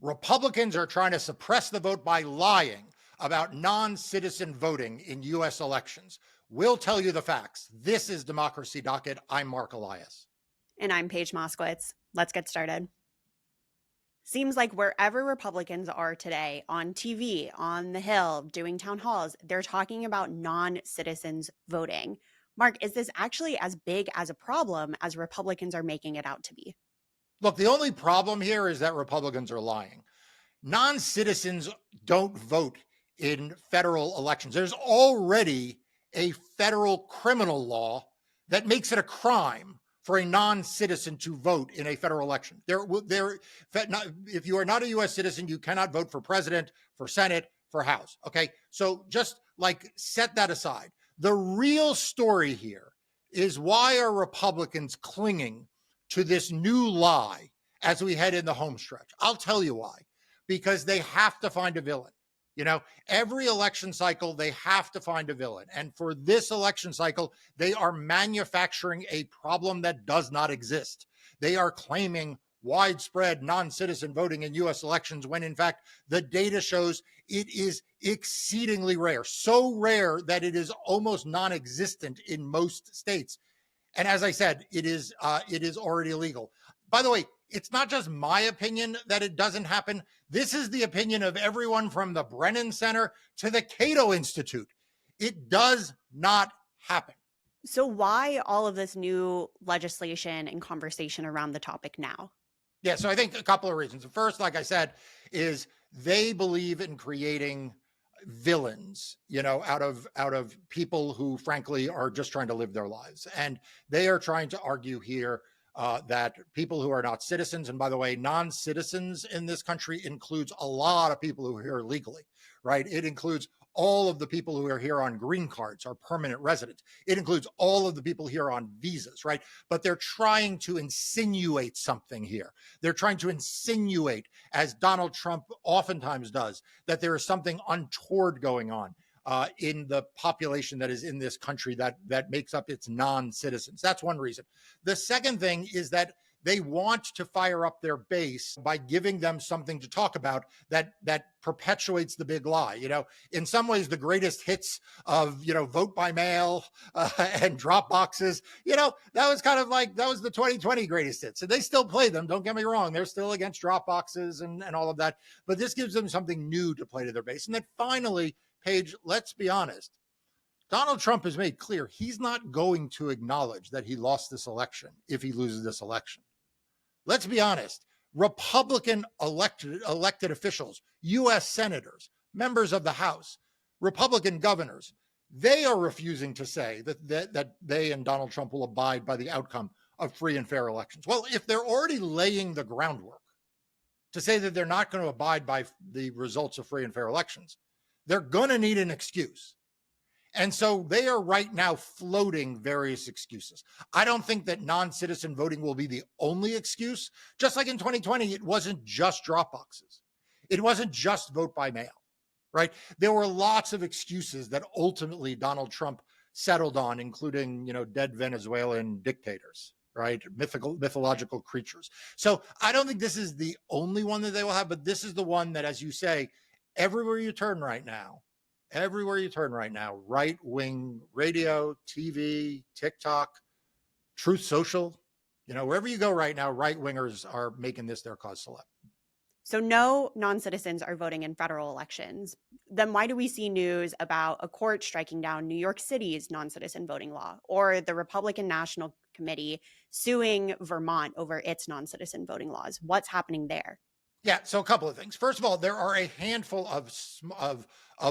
Republicans are trying to suppress the vote by lying about non-citizen voting in U.S. elections. We'll tell you the facts. This is Democracy Docket. I'm Marc Elias. And I'm Paige Moskowitz. Let's get started. Seems like wherever Republicans are today, on TV, on the Hill, doing town halls, they're talking about non-citizens voting. Marc, is this actually as big as a problem as Republicans are making it out to be? Look, the only problem here is that Republicans are lying. Non-citizens don't vote in federal elections. There's already a federal criminal law that makes it a crime for a non-citizen to vote in a federal election. If you are not a U.S. citizen, you cannot vote for president, for Senate, for House. Okay, so just like set that aside. The real story here is, why are Republicans clinging to this new lie as we head in the home stretch? I'll tell you why. Because they have to find a villain. You know, every election cycle, they have to find a villain. And for this election cycle, they are manufacturing a problem that does not exist. They are claiming widespread non-citizen voting in U.S. elections when, in fact, the data shows it is exceedingly rare. So rare that it is almost non-existent in most states. And as I said, it is already illegal. By the way, it's not just my opinion that it doesn't happen. This is the opinion of everyone from the Brennan Center to the Cato Institute. It does not happen. So why all of this new legislation and conversation around the topic now? Yeah, so I think a couple of reasons. The first, like I said, is they believe in creating villains, you know, out of people who frankly are just trying to live their lives. And they are trying to argue here that people who are not citizens, and by the way, non-citizens in this country includes a lot of people who are here legally, right? It includes all of the people who are here on green cards, are permanent residents. It includes all of the people here on visas, right? But they're trying to insinuate something here. They're trying to insinuate, as Donald Trump oftentimes does, that there is something untoward going on in the population that is in this country that makes up its non-citizens. That's one reason. The second thing is that they want to fire up their base by giving them something to talk about that perpetuates the big lie. You know, in some ways, the greatest hits of, you know, vote by mail and drop boxes, you know, that was kind of like, that was the 2020 greatest hits. And they still play them. Don't get me wrong. They're still against drop boxes and all of that. But this gives them something new to play to their base. And then finally, Paige, let's be honest. Donald Trump has made clear he's not going to acknowledge that he lost this election if he loses this election. Let's be honest. Republican elected officials, U.S. senators, members of the House, Republican governors, they are refusing to say that they and Donald Trump will abide by the outcome of free and fair elections. Well, if they're already laying the groundwork to say that they're not going to abide by the results of free and fair elections, they're going to need an excuse. And so they are right now floating various excuses. I don't think that non-citizen voting will be the only excuse. Just like in 2020, it wasn't just drop boxes. It wasn't just vote by mail, right? There were lots of excuses that ultimately Donald Trump settled on, including, you know, dead Venezuelan dictators, right? Mythological creatures. So I don't think this is the only one that they will have, but this is the one that, as you say, everywhere you turn right now, right-wing radio, TV, TikTok, Truth Social, you know, wherever you go right now, right-wingers are making this their cause célèbre. So no non-citizens are voting in federal elections. Then why do we see news about a court striking down New York City's non-citizen voting law, or the Republican National Committee suing Vermont over its non-citizen voting laws? What's happening there? Yeah, so a couple of things. First of all, there are a handful of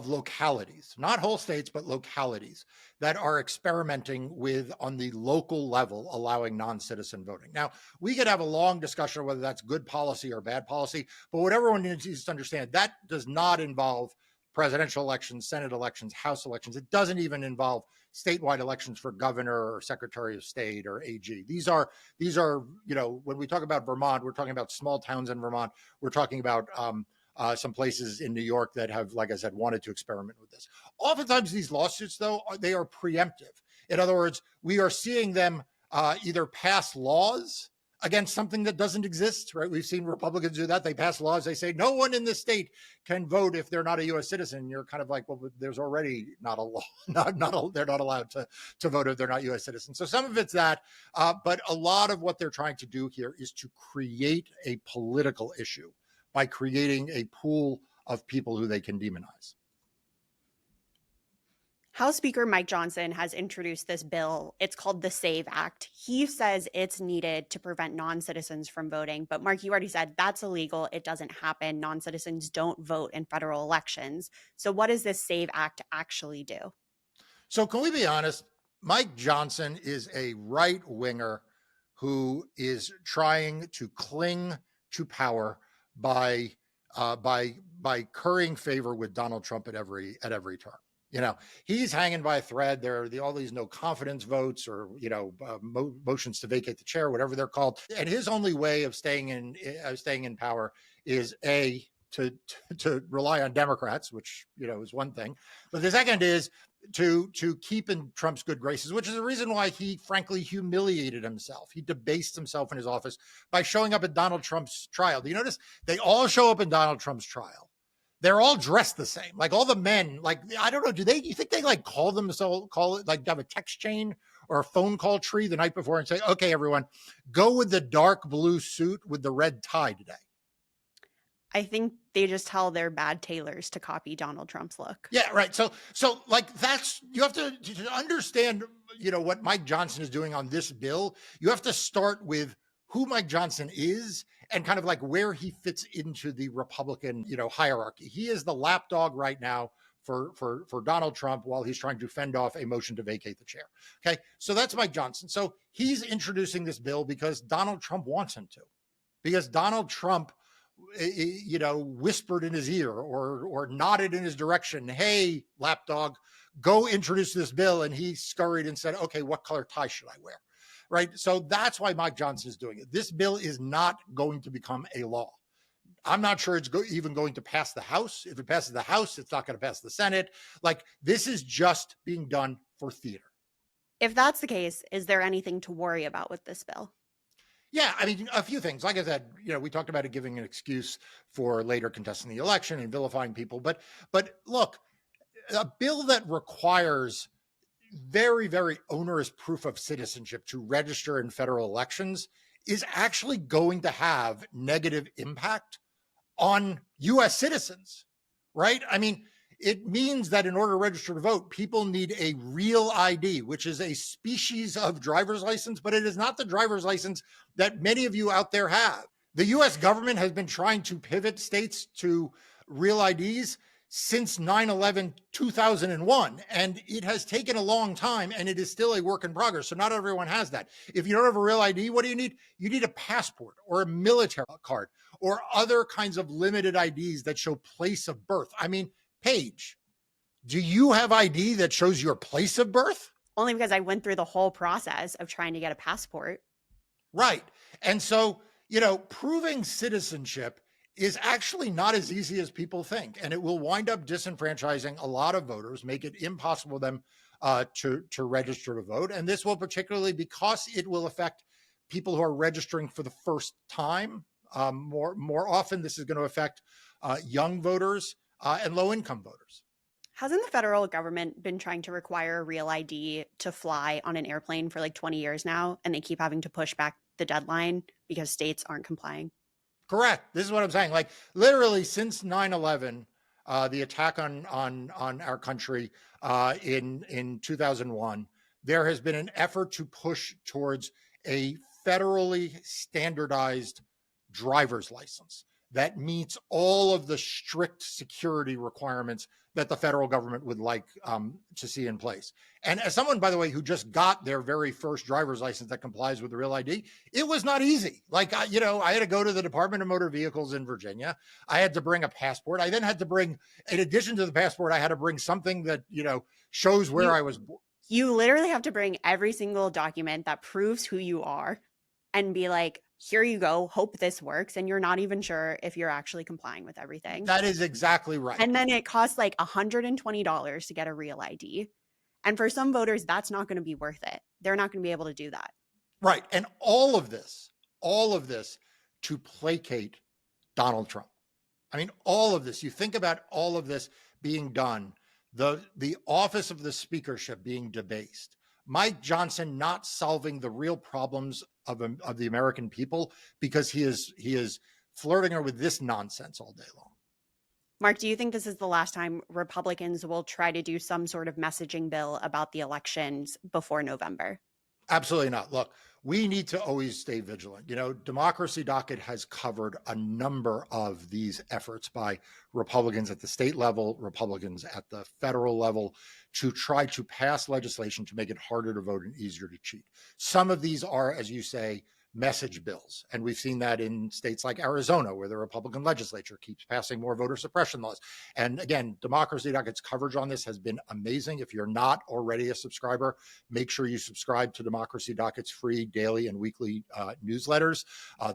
localities, not whole states, but localities that are experimenting with, on the local level, allowing non-citizen voting. Now, we could have a long discussion of whether that's good policy or bad policy, but what everyone needs to understand, that does not involve presidential elections, Senate elections, House elections. It doesn't even involve statewide elections for governor or secretary of state or AG. These are, you know, when we talk about Vermont, we're talking about small towns in Vermont. We're talking about some places in New York that have, like I said, wanted to experiment with this. Oftentimes these lawsuits, though, they are preemptive. In other words, we are seeing them either pass laws against something that doesn't exist, right? We've seen Republicans do that. They pass laws. They say no one in this state can vote if they're not a U.S. citizen. You're kind of like, well, there's already not a law. They're not allowed to vote if they're not U.S. citizens. So some of it's that, but a lot of what they're trying to do here is to create a political issue by creating a pool of people who they can demonize. House Speaker Mike Johnson has introduced this bill. It's called the SAVE Act. He says it's needed to prevent non-citizens from voting. But Mark, you already said that's illegal. It doesn't happen. Non-citizens don't vote in federal elections. So what does this SAVE Act actually do? So can we be honest? Mike Johnson is a right winger who is trying to cling to power by currying favor with Donald Trump at every turn. You know, he's hanging by a thread. There are all these no confidence votes or, motions to vacate the chair, whatever they're called. And his only way of staying in power is to rely on Democrats, which, is one thing. But the second is to keep in Trump's good graces, which is the reason why he frankly humiliated himself. He debased himself in his office by showing up at Donald Trump's trial. Do you notice they all show up in Donald Trump's trial? They're all dressed the same. Like all the men, like, I don't know, do you think they like call it, like have a text chain or a phone call tree the night before and say, okay, everyone, go with the dark blue suit with the red tie today? I think they just tell their bad tailors to copy Donald Trump's look. Yeah, right. So like you have to understand, what Mike Johnson is doing on this bill. You have to start with who Mike Johnson is and kind of like where he fits into the Republican, hierarchy. He is the lapdog right now for Donald Trump while he's trying to fend off a motion to vacate the chair. Okay. So that's Mike Johnson. So he's introducing this bill because Donald Trump wants him to, because Donald Trump, whispered in his ear or nodded in his direction, hey, lapdog, go introduce this bill. And he scurried and said, okay, what color tie should I wear? Right. So that's why Mike Johnson is doing it. This bill is not going to become a law. I'm not sure it's even going to pass the House. If it passes the House, it's not going to pass the Senate. Like, this is just being done for theater. If that's the case, is there anything to worry about with this bill? Yeah, I mean, a few things. Like I said, we talked about it giving an excuse for later contesting the election and vilifying people. But look, a bill that requires very, very onerous proof of citizenship to register in federal elections is actually going to have negative impact on U.S. citizens, right? I mean, it means that in order to register to vote, people need a real ID, which is a species of driver's license, but it is not the driver's license that many of you out there have. The U.S. government has been trying to pivot states to real IDs since 9/11/2001, and it has taken a long time, and it is still a work in progress. So not everyone has that. If you don't have a real ID, what do you need? You need a passport or a military card or other kinds of limited IDs that show place of birth. I mean, Paige, do you have ID that shows your place of birth? Only because I went through the whole process of trying to get a passport. Right. And so, proving citizenship is actually not as easy as people think. And it will wind up disenfranchising a lot of voters, make it impossible for them to register to vote. And this will particularly, because it will affect people who are registering for the first time. More often, this is going to affect young voters and low-income voters. Hasn't the federal government been trying to require a real ID to fly on an airplane for like 20 years now? And they keep having to push back the deadline because states aren't complying. Correct. This is what I'm saying. Like, literally since 9/11, the attack on our country in 2001, there has been an effort to push towards a federally standardized driver's license that meets all of the strict security requirements that the federal government would like to see in place. And as someone, by the way, who just got their very first driver's license that complies with the real ID, it was not easy. Like, I had to go to the Department of Motor Vehicles in Virginia. I had to bring a passport. I then had to bring, in addition to the passport, I had to bring something that, shows where I was born. You literally have to bring every single document that proves who you are and be like, here you go, hope this works. And you're not even sure if you're actually complying with everything. That is exactly right. And then it costs like $120 to get a real ID. And for some voters, that's not going to be worth it. They're not going to be able to do that. Right. And all of this all of this to placate Donald Trump. I mean, all of this, you think about all of this being done, the office of the speakership being debased, Mike Johnson not solving the real problems of the American people because he is flirting with this nonsense all day long. Mark, do you think this is the last time Republicans will try to do some sort of messaging bill about the elections before November? Absolutely not. Look, we need to always stay vigilant. Democracy Docket has covered a number of these efforts by Republicans at the state level, Republicans at the federal level, to try to pass legislation to make it harder to vote and easier to cheat. Some of these are, as you say, message bills. And we've seen that in states like Arizona, where the Republican legislature keeps passing more voter suppression laws. And again, Democracy Docket's coverage on this has been amazing. If you're not already a subscriber, make sure you subscribe to Democracy Docket's free daily and weekly newsletters.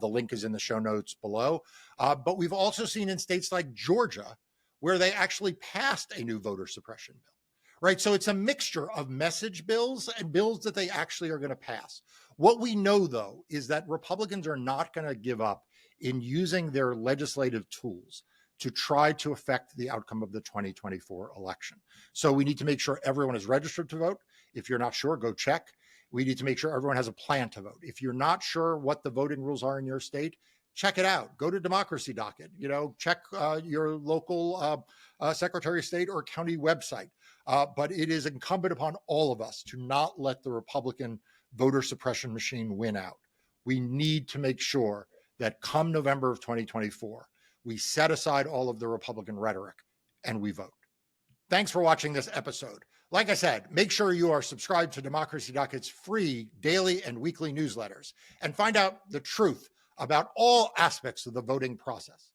The link is in the show notes below. But we've also seen in states like Georgia, where they actually passed a new voter suppression bill. Right. So it's a mixture of message bills and bills that they actually are going to pass. What we know, though, is that Republicans are not going to give up in using their legislative tools to try to affect the outcome of the 2024 election. So we need to make sure everyone is registered to vote. If you're not sure, go check. We need to make sure everyone has a plan to vote. If you're not sure what the voting rules are in your state, check it out. Go to Democracy Docket. Check your local Secretary of State or county website. But it is incumbent upon all of us to not let the Republican voter suppression machine win out. We need to make sure that come November of 2024, we set aside all of the Republican rhetoric and we vote. Thanks for watching this episode. Like I said, make sure you are subscribed to Democracy Docket's free daily and weekly newsletters and find out the truth about all aspects of the voting process.